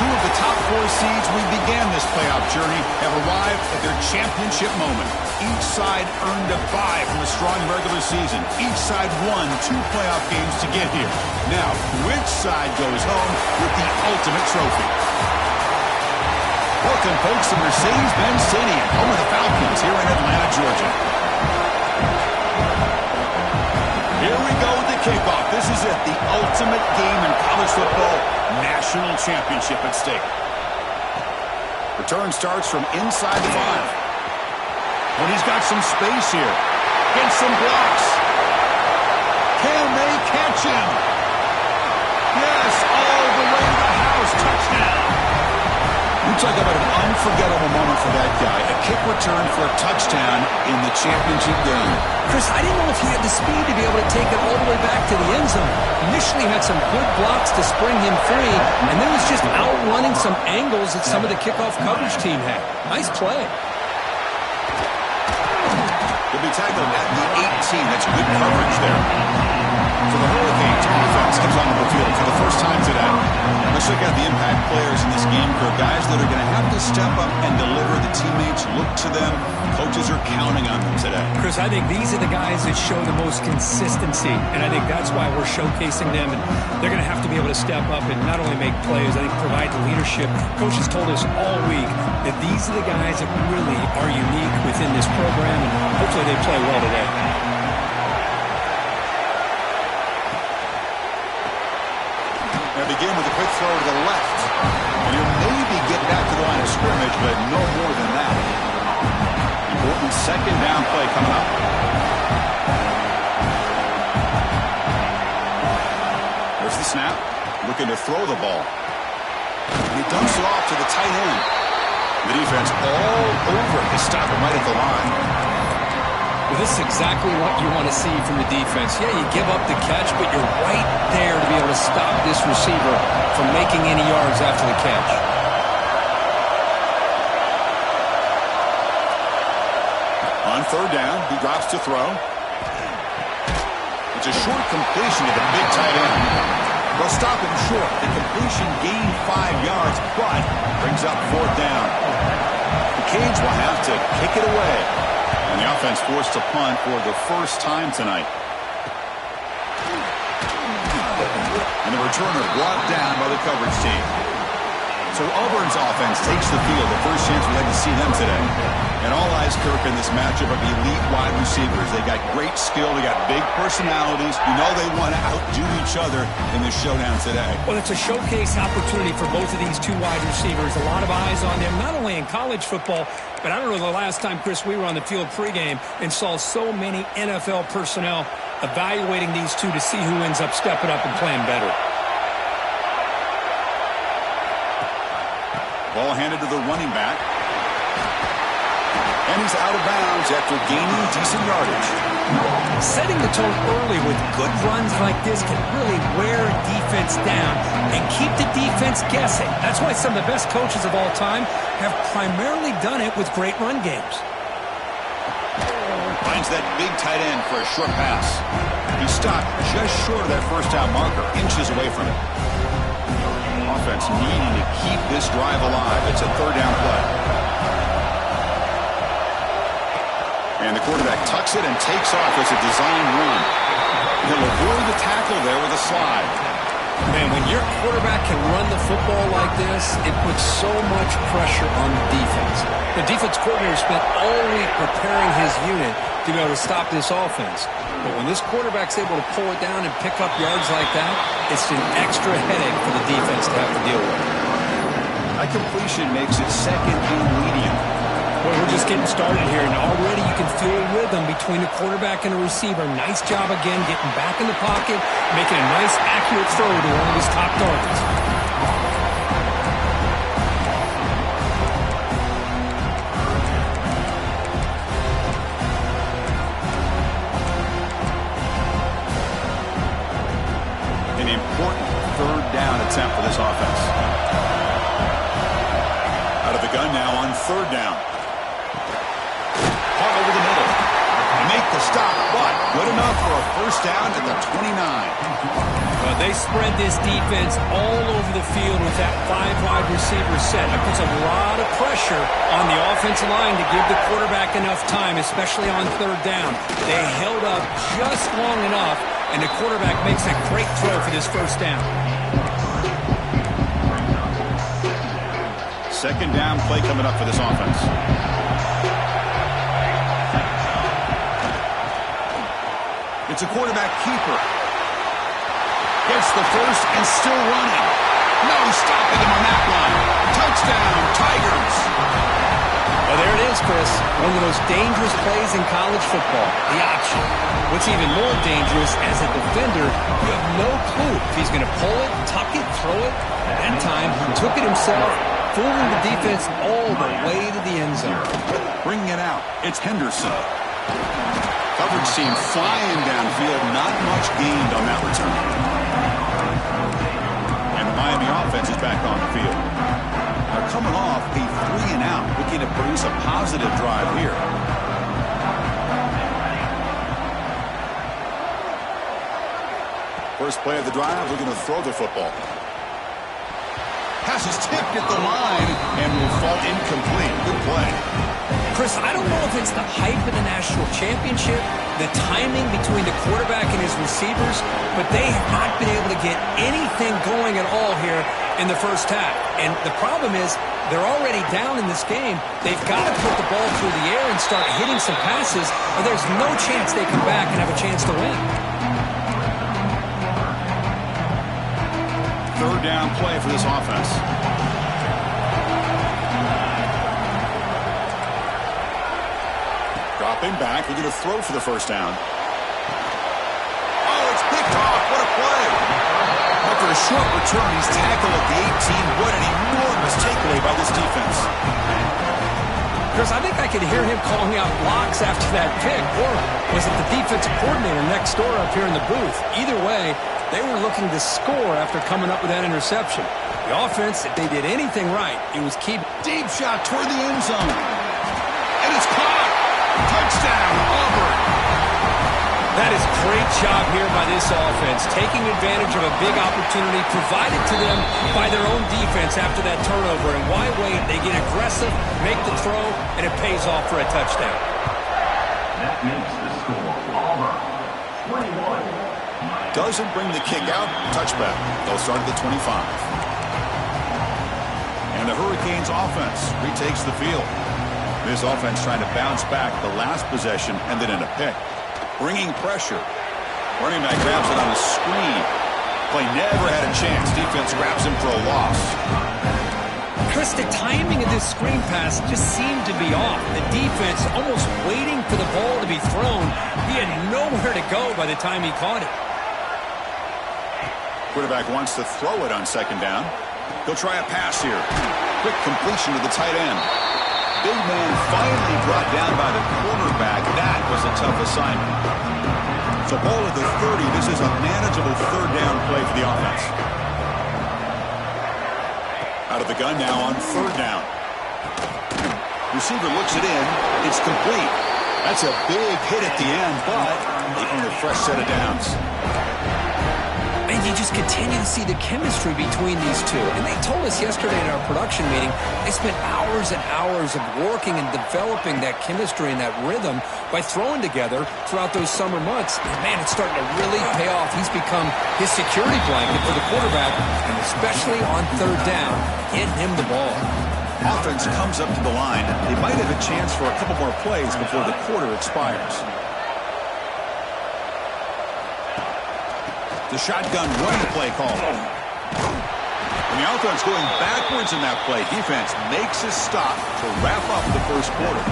Two of the top 4 seeds we began this playoff journey have arrived at their championship moment. Each side earned a bye from a strong regular season. Each side won 2 playoff games to get here. Now, which side goes home with the ultimate trophy? Welcome, folks, to Mercedes-Benz Stadium, home of the Falcons here in Atlanta, Georgia. Here we go with the kickoff. This is it, the ultimate game in college football, national championship at stake. Return starts from inside the 5. But he's got some space here. Gets some blocks. Can they catch him? Yes, all the way to the house. Touchdown. You talk about an unforgettable moment for that guy. A kick return for a touchdown in the championship game. Chris, I didn't know if he had the speed to be able to take it all the way back to the end zone. Initially had some good blocks to spring him free, and then was just outrunning some angles that some of the kickoff coverage team had. Nice play. He'll be tackled at the 18. That's good coverage there. So the Hurricanes offense comes onto the field for the first time today. Let's check out the impact players in this game crew. Guys that are going to have to step up and deliver. The teammates look to them. Coaches are counting on them today. Chris, I think these are the guys that show the most consistency, and I think that's why we're showcasing them. And they're going to have to be able to step up and not only make plays, I think provide the leadership. Coaches told us all week that these are the guys that really are unique within this program, and hopefully they play well today. Now begin with a quick throw to the left. And he'll maybe get back to the line of scrimmage, but no more than that. Important second down play coming up. There's the snap. Looking to throw the ball. And he dumps it off to the tight end. The defense all over it. They stop him right at the line. Well, this is exactly what you want to see from the defense. Yeah, you give up the catch, but you're right there to be able to stop this receiver from making any yards after the catch. On third down, he drops to throw. It's a short completion to the big tight end. They'll stop him short. The completion gained 5 yards, but brings up fourth down. The Canes will have to kick it away. And the offense forced to punt for the first time tonight. And the returner brought down by the coverage team. So Auburn's offense takes the field. The first chance we'd like to see them today. And all eyes, Kirk, in this matchup of elite wide receivers. They got great skill. They got big personalities. You know they want to outdo each other in this showdown today. Well, it's a showcase opportunity for both of these 2 wide receivers. A lot of eyes on them, not only in college football, but I don't know the last time, Chris, we were on the field pregame and saw so many NFL personnel evaluating these 2 to see who ends up stepping up and playing better. Ball handed to the running back. And he's out of bounds after gaining decent yardage. Setting the tone early with good runs like this can really wear a defense down and keep the defense guessing. That's why some of the best coaches of all time have primarily done it with great run games. Finds that big tight end for a short pass. He stopped just short of that first down marker, inches away from it. Offense needing to keep this drive alive. It's a third down play. And the quarterback tucks it and takes off as a design run. He'll avoid the tackle there with a slide. Man, when your quarterback can run the football like this, it puts so much pressure on the defense. The defense coordinator spent all week preparing his unit to be able to stop this offense. But when this quarterback's able to pull it down and pick up yards like that, it's an extra headache for the defense to have to deal with. That completion makes it second and medium. Well, we're just getting started here, and already you can feel a rhythm between the quarterback and the receiver. Nice job again getting back in the pocket, making a nice, accurate throw to one of his top targets. An important third down attempt for this offense. Out of the gun now on third down. Hard over the middle. Make the stop, but good enough for a first down at the 29. Well, they spread this defense all over the field with that 5 wide receiver set. That puts a lot of pressure on the offensive line to give the quarterback enough time, especially on third down. They held up just long enough, and the quarterback makes a great throw for this first down. Second down play coming up for this offense. It's a quarterback keeper. Gets the first and still running. No stopping him on that one. Touchdown, Tigers. Well, there it is, Chris. One of the most dangerous plays in college football, the option. What's even more dangerous, as a defender, you have no clue if he's going to pull it, tuck it, throw it. That time, he took it himself, fooling the defense all the way to the end zone. Bringing it out, it's Henderson. Coverage team flying downfield, not much gained on that return. And the Miami offense is back on the field. Now coming off a 3-and-out, looking to produce a positive drive here. First play of the drive, looking to throw the football. Pass is tipped at the line and will fall incomplete. Good play. Chris, I don't know if it's the hype of the national championship, the timing between the quarterback and his receivers, but they have not been able to get anything going at all here in the first half. And the problem is they're already down in this game. They've got to put the ball through the air and start hitting some passes, or there's no chance they come back and have a chance to win. Third down play for this offense. Dropping back, looking to throw for the first down. Oh, it's picked off. What a play. After a short return, he's tackled at the 18. What an enormous takeaway by this defense. Chris, I think I could hear him calling out blocks after that pick, or was it the defensive coordinator next door up here in the booth? Either way, they were looking to score after coming up with that interception. The offense, if they did anything right, it was keep deep shot toward the end zone. And it's caught. Touchdown, Auburn. That is great job here by this offense, taking advantage of a big opportunity provided to them by their own defense after that turnover. And why wait? They get aggressive, make the throw, and it pays off for a touchdown. That makes the score Auburn 21. Doesn't bring the kick out. Touchback. They'll start at the 25. And the Hurricanes offense retakes the field. This offense trying to bounce back the last possession and then in a pick. Bringing pressure. Running back grabs it on the screen. Play never had a chance. Defense grabs him for a loss. Chris, the timing of this screen pass just seemed to be off. The defense almost waiting for the ball to be thrown. He had nowhere to go by the time he caught it. Quarterback wants to throw it on second down. He'll try a pass here. Quick completion to the tight end. Big man finally brought down by the quarterback. That was a tough assignment. So ball at the 30. This is a manageable third down play for the offense. Out of the gun now on third down. Receiver looks it in. It's complete. That's a big hit at the end, but they earn a fresh set of downs. And you just continue to see the chemistry between these two. And they told us yesterday in our production meeting, they spent hours and hours of working and developing that chemistry and that rhythm by throwing together throughout those summer months. And man, it's starting to really pay off. He's become his security blanket for the quarterback, and especially on third down, getting him the ball. Offense comes up to the line. They might have a chance for a couple more plays before the quarter expires. The shotgun running play call. And the offense going backwards in that play. Defense makes a stop to wrap up the first quarter.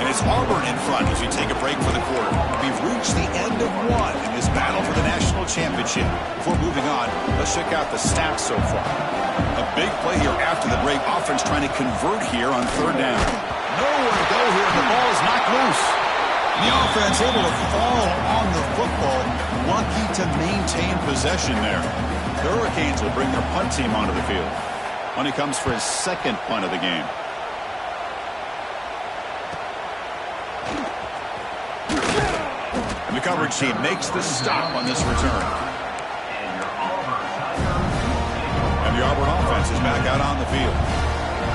And it's Auburn in front as we take a break for the quarter. We've reached the end of one in this battle for the national championship. Before moving on, let's check out the stats so far. A big play here after the break. Offense trying to convert here on third down. Nowhere to go here, and the ball is knocked loose. The offense able to fall on the football. Lucky to maintain possession there. The Hurricanes will bring their punt team onto the field. Money comes for his second punt of the game. And the coverage team makes the stop on this return. The Auburn offense is back out on the field.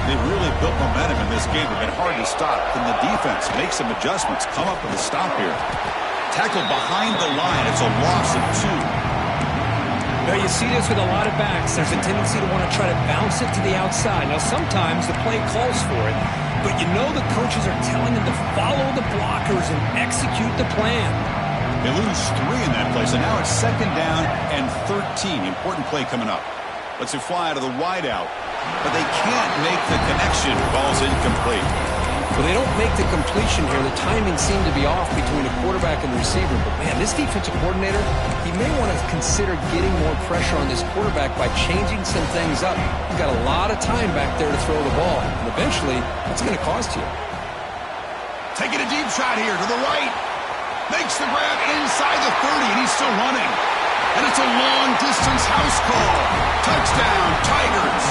They've really built momentum in this game. They've been hard to stop. Can the defense make some adjustments, come up with a stop here? Tackled behind the line. It's a loss of 2. Now, you see this with a lot of backs. There's a tendency to want to try to bounce it to the outside. Now, sometimes the play calls for it, but you know the coaches are telling them to follow the blockers and execute the plan. They lose 3 in that play, so now it's 2nd down and 13. Important play coming up. Let's it fly out of the wide out, but they can't make the connection. Ball's incomplete. Well, they don't make the completion here. The timing seemed to be off between a quarterback and the receiver. But, man, this defensive coordinator, he may want to consider getting more pressure on this quarterback by changing some things up. You've got a lot of time back there to throw the ball, and eventually that's going to cost you. Taking a deep shot here to the right. Makes the grab inside the 30, and he's still running. And it's a long-distance house call. Touchdown, Tigers.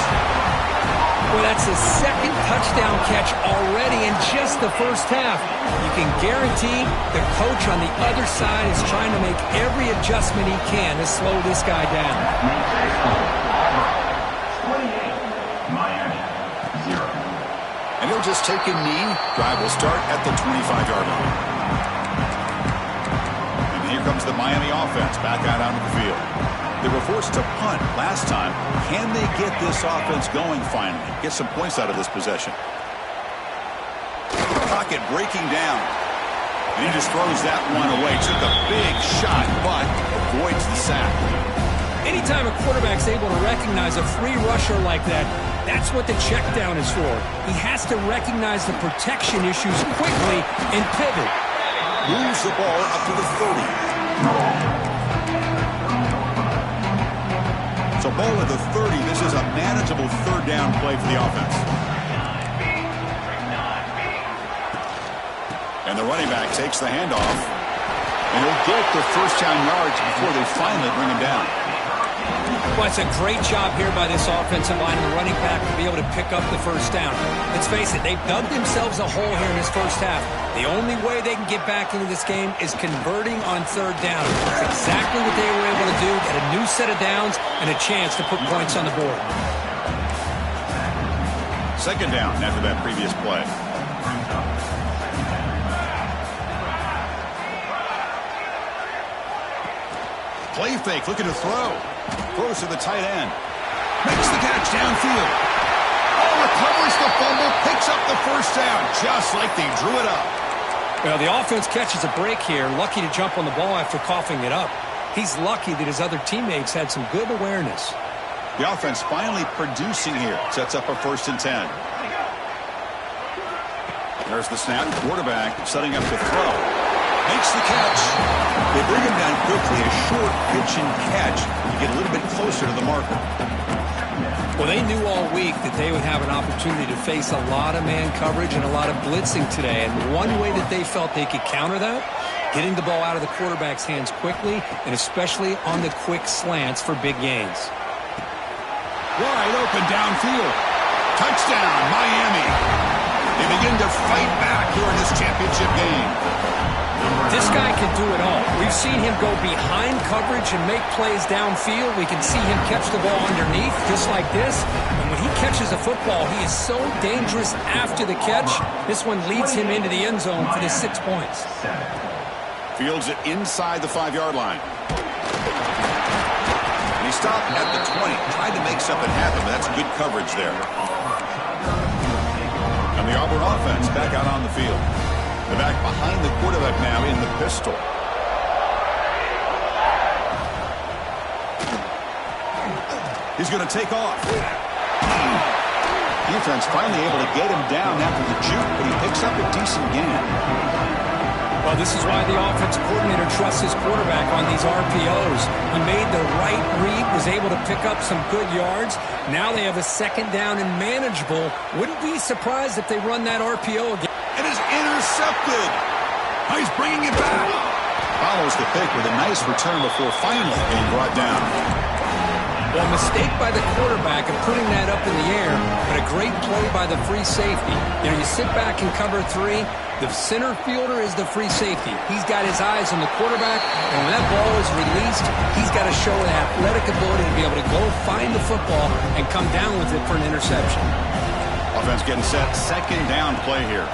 Well, that's the 2nd touchdown catch already in just the first half. You can guarantee the coach on the other side is trying to make every adjustment he can to slow this guy down. 28, Miami, 0. And he'll just take a knee. Drive will start at the 25-yard line. Here comes the Miami offense back out onto the field. They were forced to punt last time. Can they get this offense going finally? Get some points out of this possession. Pocket breaking down. And he just throws that one away. Took a big shot, but avoids the sack. Anytime a quarterback's able to recognize a free rusher like that, that's what the check down is for. He has to recognize the protection issues quickly and pivot. Moves the ball up to the 30. So ball at the 30. This is a manageable 3rd down play for the offense. And the running back takes the handoff. And he'll get the 1st down yards before they finally bring him down. Well, it's a great job here by this offensive line and the running back to be able to pick up the 1st down. Let's face it, they've dug themselves a hole here in this first half. The only way they can get back into this game is converting on 3rd down. That's exactly what they were able to do. Get a new set of downs and a chance to put points on the board. 2nd down after that previous play. Play fake, looking to throw. Throws to the tight end. Makes the catch downfield. Oh, recovers the fumble, picks up the 1st down, just like they drew it up. Well, the offense catches a break here, lucky to jump on the ball after coughing it up. He's lucky that his other teammates had some good awareness. The offense finally producing here. Sets up a 1st and 10. There's the snap. Quarterback setting up to throw. Makes the catch. They bring him down quickly. A short pitch and catch. You get a little bit closer to the marker. Well, they knew all week that they would have an opportunity to face a lot of man coverage and a lot of blitzing today. And one way that they felt they could counter that, getting the ball out of the quarterback's hands quickly, and especially on the quick slants for big gains. Wide open downfield. Touchdown, Miami. They begin to fight back here in this championship game. This guy can do it all. We've seen him go behind coverage and make plays downfield. We can see him catch the ball underneath just like this. And when he catches a football, he is so dangerous after the catch. This one leads him into the end zone for the 6 points. Fields it inside the 5-yard line. And he stopped at the 20. Tried to make something happen, but that's good coverage there. And the Auburn offense back out on the field. They're back behind the quarterback now in the pistol. He's going to take off. Defense finally able to get him down after the juke, but he picks up a decent gain. Well, this is why the offensive coordinator trusts his quarterback on these RPOs. He made the right read, was able to pick up some good yards. Now they have a 2nd down and manageable. Wouldn't be surprised if they run that RPO again. It is intercepted. Oh, he's bringing it back. Follows the pick with a nice return before finally being brought down. Well, a mistake by the quarterback of putting that up in the air, but a great play by the free safety. You know, you sit back and cover 3. The center fielder is the free safety. He's got his eyes on the quarterback, and when that ball is released, he's got to show an athletic ability to be able to go find the football and come down with it for an interception. Offense getting set. Second down play here.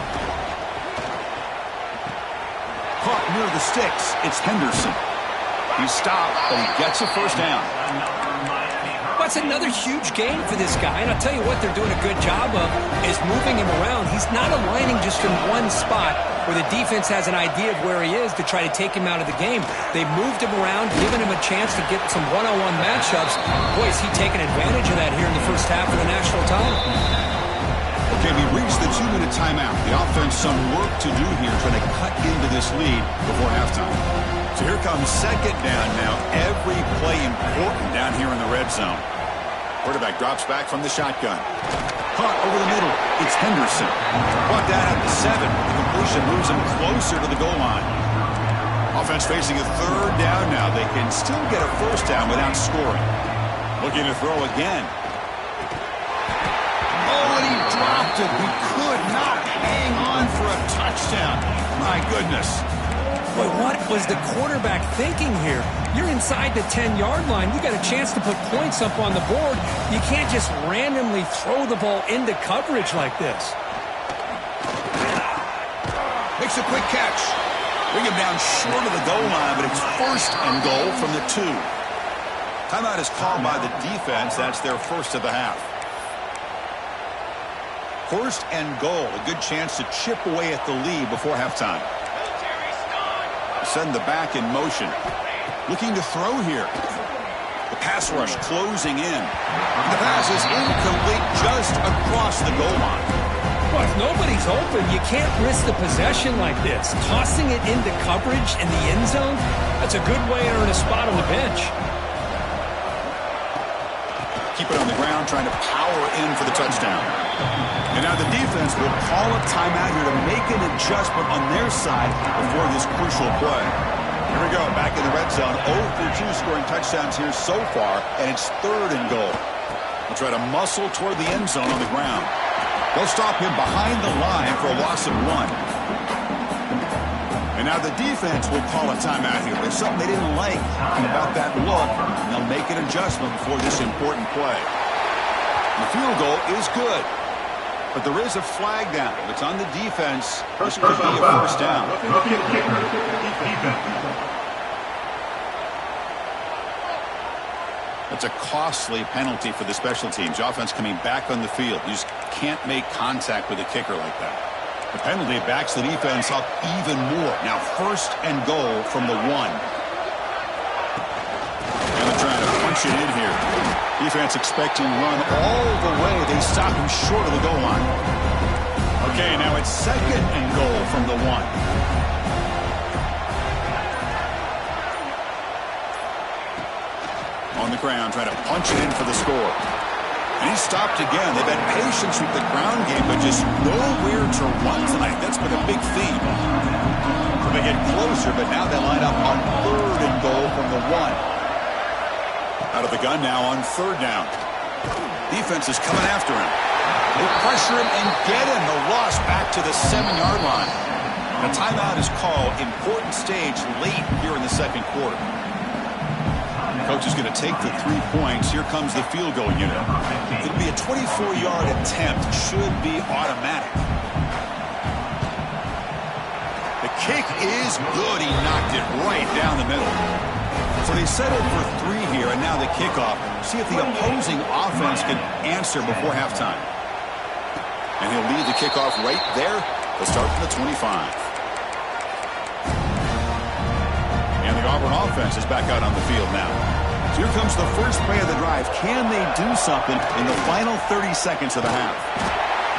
Caught near the sticks. It's Henderson. He's stopped, but he gets a first down. That's another huge gain for this guy, and I'll tell you what they're doing a good job of is moving him around. He's not aligning just in one spot where the defense has an idea of where he is to try to take him out of the game. They moved him around, given him a chance to get some one-on-one matchups. Boy, is he taking advantage of that here in the first half of the national title. Okay, we reached the 2-minute timeout. The offense some work to do here, trying to cut into this lead before halftime. So here comes second down now. Every play important down here in the red zone. Quarterback drops back from the shotgun. Caught over the middle. It's Henderson. Brought down at the 7. The completion moves him closer to the goal line. Offense facing a third down now. They can still get a first down without scoring. Looking to throw again. Oh, and he dropped it. He could not hang on for a touchdown. My goodness. Boy, what was the quarterback thinking here? You're inside the 10-yard line. You got a chance to put points up on the board. You can't just randomly throw the ball into coverage like this. Makes a quick catch. Bring him down short of the goal line, but it's first and goal from the 2. Timeout is called by the defense. That's their first of the half. First and goal. A good chance to chip away at the lead before halftime. Send the back in motion. Looking to throw here. The pass rush closing in. The pass is incomplete just across the goal line. Well, if nobody's open, you can't risk the possession like this. Tossing it into coverage in the end zone, that's a good way to earn a spot on the bench. Keep it on the ground, trying to power in for the touchdown. And now the defense will call a timeout here to make an adjustment on their side before this crucial play. Here we go, back in the red zone. 0 for 2 scoring touchdowns here so far, and it's third and goal. They'll try to muscle toward the end zone on the ground. They'll stop him behind the line for a loss of 1. And now the defense will call a timeout here. There's something they didn't like about that look, and they'll make an adjustment before this important play. The field goal is good, but there is a flag down. If it's on the defense, this could be a first down. That's a costly penalty for the special teams. The offense coming back on the field. You just can't make contact with a kicker like that. The penalty backs the defense up even more. Now first and goal from the 1. And they're trying to punch it in here. Defense expecting run all the way. They stop him short of the goal line. Okay, now it's second and goal from the 1. On the ground, trying to punch it in for the score. And he stopped again. They've had patience with the ground game, but just nowhere to run tonight. That's been a big theme. So they get closer, but now they line up on third and goal from the 1. Out of the gun now on third down. Defense is coming after him. They pressure him and get him. The loss back to the 7-yard line. A timeout is called. Important stage late here in the second quarter. Coach is going to take the 3 points. Here comes the field goal unit. It'll be a 24-yard attempt. Should be automatic. The kick is good. He knocked it right down the middle. So they settled for 3 here, and now the kickoff. See if the opposing offense can answer before halftime. And he'll lead the kickoff right there. They'll start from the 25. And the Auburn offense is back out on the field now. So here comes the first play of the drive. Can they do something in the final 30 seconds of the half?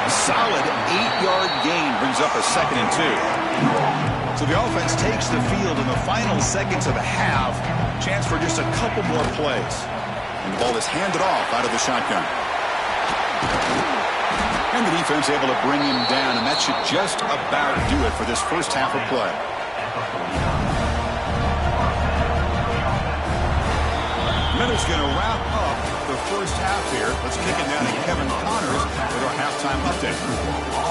A solid 8-yard gain brings up a 2nd and 2. So the offense takes the field in the final seconds of the half. Chance for just a couple more plays. And the ball is handed off out of the shotgun. And the defense able to bring him down, and that should just about do it for this first half of play. That is going to wrap up the first half here. Let's kick it down to Kevin Connors with our halftime update.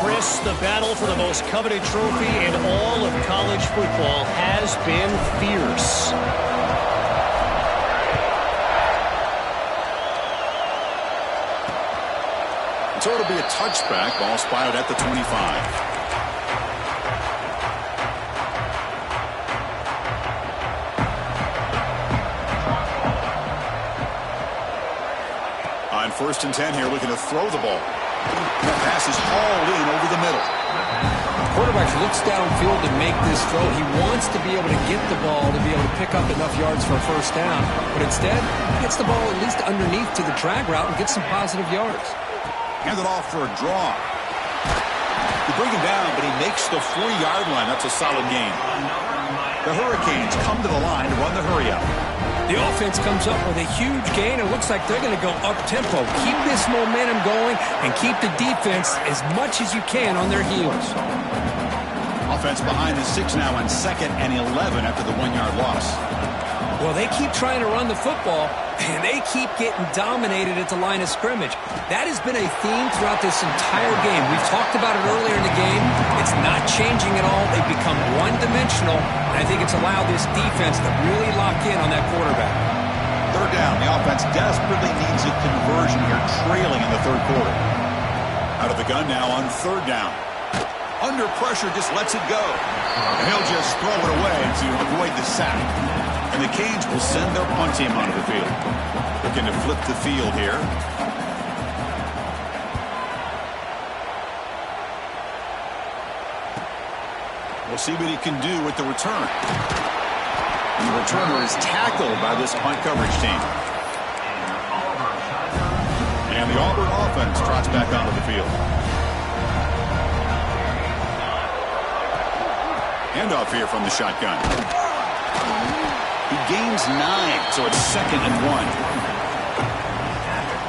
Chris, the battle for the most coveted trophy in all of college football has been fierce. So it'll be a touchback. Ball spotted at the 25. On 1st and 10 here, looking to throw the ball. That pass is hauled in over the middle. Quarterback looks downfield to make this throw. He wants to be able to get the ball to be able to pick up enough yards for a first down. But instead, he gets the ball at least underneath to the drag route and gets some positive yards. Hand it off for a draw. You bring him down, but he makes the 4-yard line. That's a solid gain. The Hurricanes come to the line to run the hurry up. The offense comes up with a huge gain. It looks like they're going to go up-tempo. Keep this momentum going and keep the defense as much as you can on their heels. Offense behind the 6 now on 2nd and 11 after the 1-yard loss. Well, they keep trying to run the football, and they keep getting dominated at the line of scrimmage. That has been a theme throughout this entire game. We've talked about it earlier in the game. It's not changing at all. They've become one-dimensional, and I think it's allowed this defense to really lock in on that quarterback. 3rd down. The offense desperately needs a conversion here, trailing in the 3rd quarter. Out of the gun now on 3rd down. Under pressure, just lets it go. And he'll just throw it away to avoid the sack. And the Canes will send their punt team onto the field. Looking to flip the field here. We'll see what he can do with the return. And the returner is tackled by this punt coverage team. And the Auburn offense trots back onto the field. Handoff here from the shotgun. He gains 9, so it's 2nd and 1.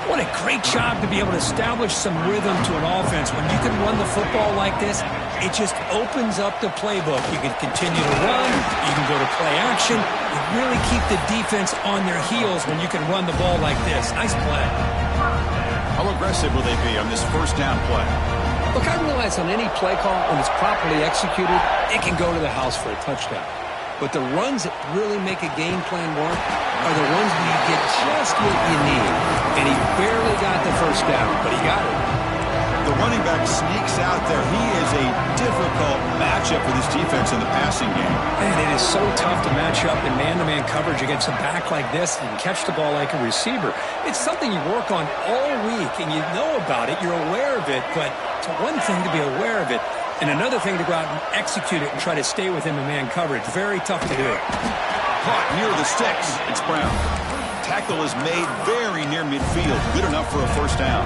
What a great job to be able to establish some rhythm to an offense. When you can run the football like this, it just opens up the playbook. You can continue to run. You can go to play action. You really keep the defense on their heels when you can run the ball like this. Nice play. How aggressive will they be on this 1st down play? Look, I realize on any play call, when it's properly executed, it can go to the house for a touchdown. But the runs that really make a game plan work are the ones where you get just what you need. And he barely got the 1st down, but he got it. The running back sneaks out there. He is a difficult matchup for this defense in the passing game. Man, it is so tough to match up in man-to-man coverage against a back like this and catch the ball like a receiver. It's something you work on all week, and you know about it. You're aware of it, but it's one thing to be aware of it, and another thing to go out and execute it and try to stay within the man coverage. Very tough to do. Caught near the sticks. It's Brown. Tackle is made very near midfield. Good enough for a 1st down.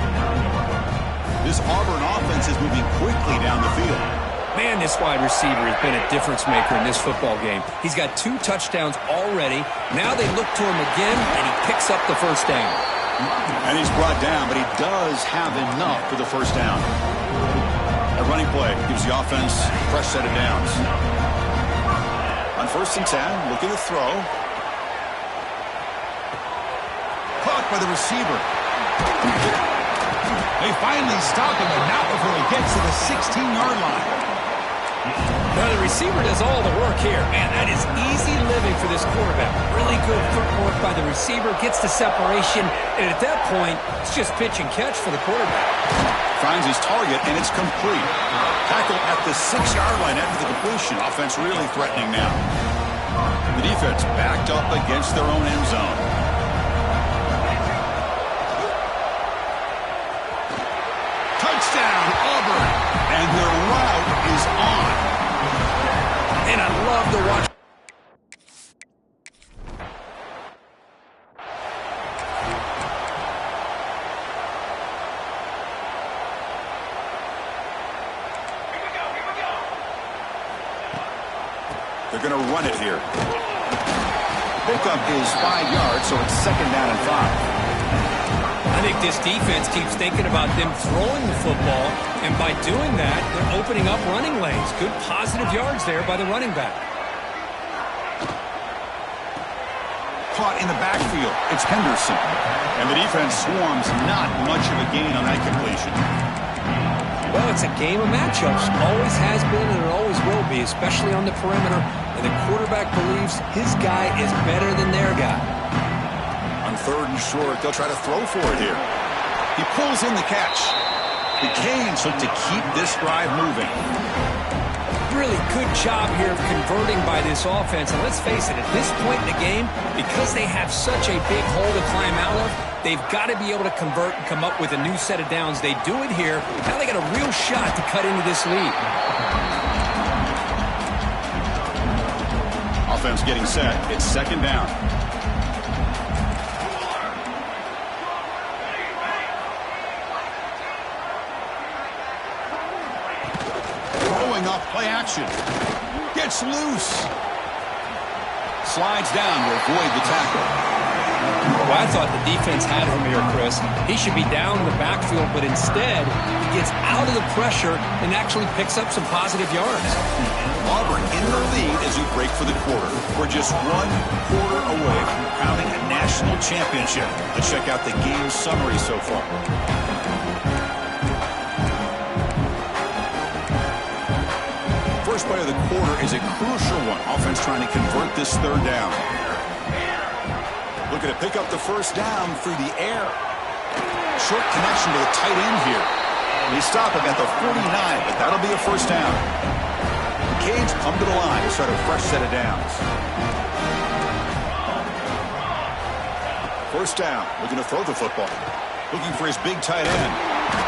This Auburn offense is moving quickly down the field. Man, this wide receiver has been a difference maker in this football game. He's got 2 touchdowns already. Now they look to him again, and he picks up the 1st down. And he's brought down, but he does have enough for the 1st down. A running play gives the offense a fresh set of downs. On 1st and 10, looking to throw. Caught by the receiver. They finally stop him, but not before he gets to the 16-yard line. Now the receiver does all the work here. Man, that is easy living for this quarterback. Really good footwork by the receiver, gets the separation, and at that point, it's just pitch and catch for the quarterback. Finds his target, and it's complete. Tackle at the 6-yard line after the completion. Offense really threatening now. The defense backed up against their own end zone. Touchdown, Auburn. And their route is on. And I love to watch. They're going to run it here. Pickup is 5 yards, so it's 2nd down and 5. I think this defense keeps thinking about them throwing the football, and by doing that, they're opening up running lanes. Good positive yards there by the running back. caught in the backfield. It's Henderson. And the defense swarms, not much of a gain on that completion. Well, it's a game of matchups. Always has been and it always will be, especially on the perimeter. And the quarterback believes his guy is better than their guy. On 3rd and short, they'll try to throw for it here. He pulls in the catch. The Canes look to keep this drive moving. Really good job here of converting by this offense. And let's face it, at this point in the game, because they have such a big hole to climb out of, they've got to be able to convert and come up with a new set of downs. They do it here. Now they got a real shot to cut into this lead. Offense getting set. It's 2nd down. Up, play action. Gets loose. Slides down to avoid the tackle. Well, I thought the defense had him here, Chris. He should be down in the backfield, but instead, he gets out of the pressure and actually picks up some positive yards. Auburn in the lead as we break for the quarter. We're just 1 quarter away from crowning a national championship. Let's check out the game summary so far. First play of the quarter is a crucial one. Offense trying to convert this 3rd down. Looking to pick up the 1st down through the air. Short connection to the tight end here. They stop him at the 49, but that'll be a 1st down. The Canes come to the line to start a fresh set of downs. 1st down, looking to throw the football. Looking for his big tight end.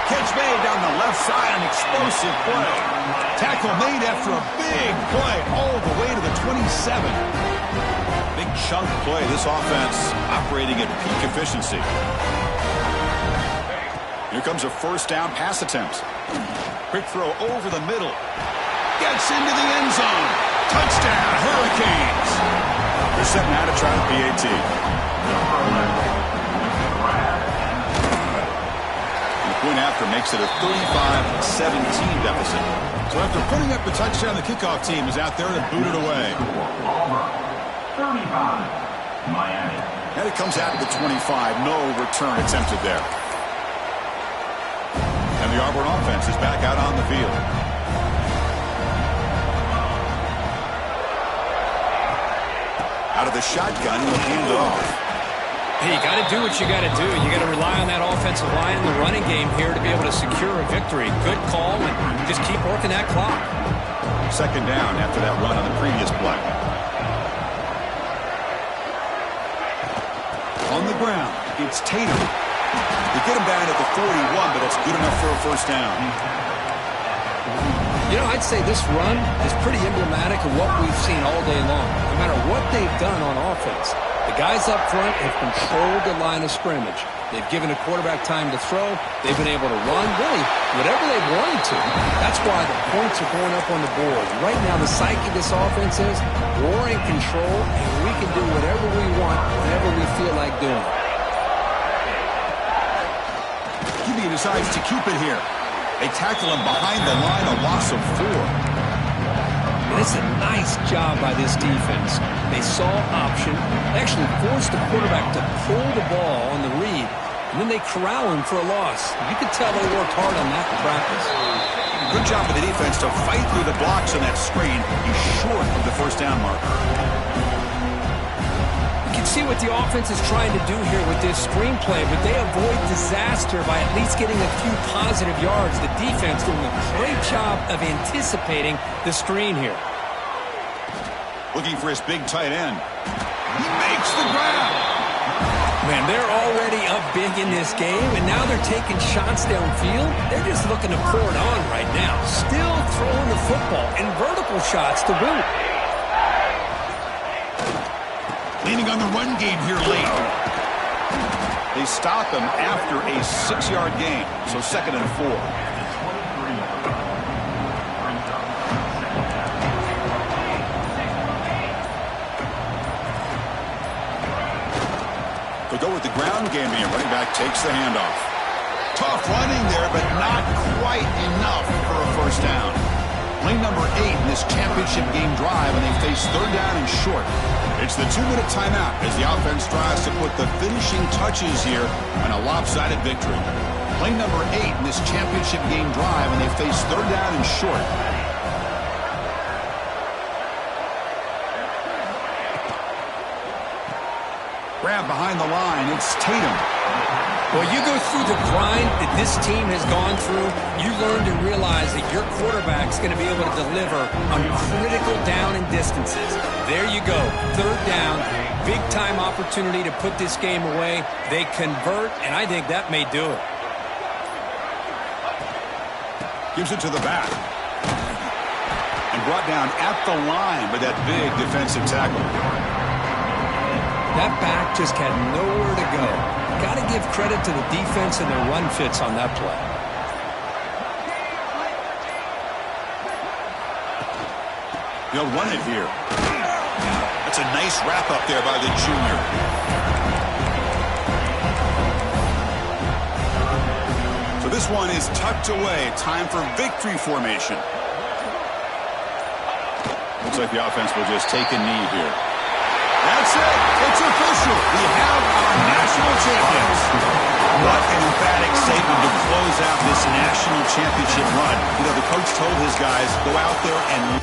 Catch made down the left side, an explosive play. Tackle made after a big play all the way to the 27. Big chunk play. This offense operating at peak efficiency. Here comes a 1st down pass attempt. Quick throw over the middle. Gets into the end zone. Touchdown, Hurricanes. They're setting out to try the PAT. Point after makes it a 35-17 deficit. So after putting up the touchdown, the kickoff team is out there to boot it away. 35, Miami. And it comes out to the 25. No return attempted there. And the Auburn offense is back out on the field. Out of the shotgun, he'll hand it off. Hey, you got to do what you got to do. You got to rely on that offensive line and the running game here to be able to secure a victory. Good call, and just keep working that clock. 2nd down after that run on the previous play. On the ground, it's Tatum. They get him down at the 41, but it's good enough for a 1st down. You know, I'd say this run is pretty emblematic of what we've seen all day long. No matter what they've done on offense, the guys up front have controlled the line of scrimmage. They've given the quarterback time to throw. They've been able to run, really, whatever they've wanted to. That's why the points are going up on the board. Right now, the psyche of this offense is we're in control, and we can do whatever we want whenever we feel like doing it. He decides to keep it here. They tackle him behind the line, a loss of 4. And it's a nice job by this defense. They saw option, actually forced the quarterback to pull the ball on the read, and then they corral him for a loss. You could tell they worked hard on that in practice. Good job by the defense to fight through the blocks on that screen. He's short of the 1st down marker. You can see what the offense is trying to do here with this screenplay, but they avoid disaster by at least getting a few positive yards. The defense doing a great job of anticipating the screen here. Looking for his big tight end. He makes the grab. Man, they're already up big in this game, and now they're taking shots downfield. They're just looking to pour it on right now. Still throwing the football and vertical shots to boot. Leaning on the run game here late. They stop him after a 6-yard gain, so 2nd and 4. They go with the ground game here. Running back takes the handoff. Tough running there, but not quite enough for a 1st down. Play number 8 in this championship game drive, and they face third down and short. It's the 2-minute timeout as the offense tries to put the finishing touches here on a lopsided victory. Play number 8 in this championship game drive, and they face third down and short. Grab behind the line. It's Tatum. Well, you go through the grind that this team has gone through, you learn to realize that your quarterback's going to be able to deliver on critical down and distances. There you go. Third down, big-time opportunity to put this game away. They convert, and I think that may do it. Gives it to the back. And brought down at the line by that big defensive tackle. That back just had nowhere to go. Got to give credit to the defense and their run fits on that play. He'll run it here. That's a nice wrap up there by the junior. So this one is tucked away. Time for victory formation. Looks like the offense will just take a knee here. That's it. It's official. We have our national champions. What an emphatic statement to close out this national championship run. You know, the coach told his guys, go out there and